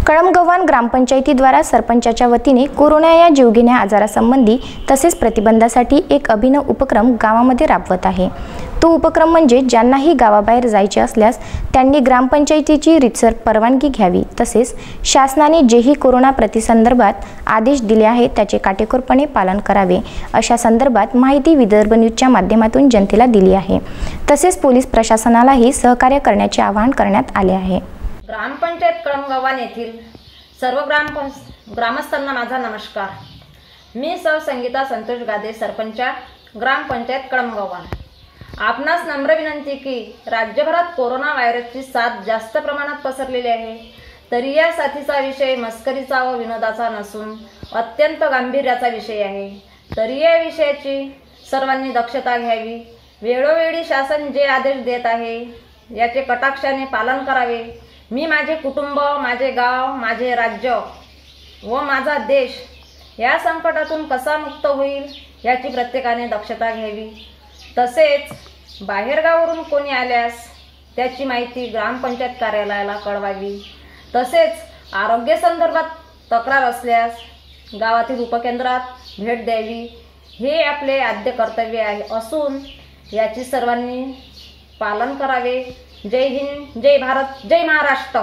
कळमगव्हाण ग्रामपंचायतीद्वारा सरपंचाच्या वतीने कोरोना या जीवघेण्या आजारासंबंधी तसेच प्रतिबंधासाठी एक अभिनव उपक्रम गावामध्ये राबवत आहे। तो उपक्रम म्हणजे ज्यांनाही गावाबाहेर जायचे असल्यास त्यांनी ग्रामपंचायतीची रीतसर परवानगी घ्यावी, तसेच शासनाने जेही कोरोना प्रतिसंदर्भात आदेश दिले आहेत त्याचे काटेकोरपणे पालन करावे, अशा संदर्भात माहिती विदर्भ न्यूजच्या माध्यमातून जनतेला दिली आहे। तसेच पोलीस प्रशासनालाही सहकार्य करण्याचे आवाहन करण्यात आले आहे। ग्रामपंचायत कळमगव्हाण येथील सर्व ग्रामस्थांना माझा नमस्कार। मी सौ संगीता संतोष गादे, सरपंच ग्रामपंचायत कळमगव्हाण। आपणास नम्र विनंती की राज्यभरात कोरोना व्हायरसची साथ जास्त प्रमाणात पसरलेली आहे, तरी या साथीचा विषय मस्करीचा व विनोदाचा नसून अत्यंत गांभीर्याचा विषय आहे। तरी या विषयाची सर्वांनी दक्षता घ्यावी। वेळोवेळी शासन जे आदेश देत आहे याचे कटाक्षाने पालन करावे। मी माझे कुटुंब, माझे गाव, माझे राज्य व माझा देश या संकटातून कसा मुक्त होईल याची प्रत्येकाने दक्षता घ्यावी। तसेच बाहेरगावावरून कोणी आल्यास त्याची माहिती ग्रामपंचायत कार्यालयाला कळवावी। तसेच आरोग्य संदर्भात तक्रार असल्यास गावातील उपकेंद्रात भेट द्यावी। हे आपले आद्य कर्तव्य आहे असून याची सर्वांनी पालन करावे। जय हिंद, जय भारत, जय महाराष्ट्र।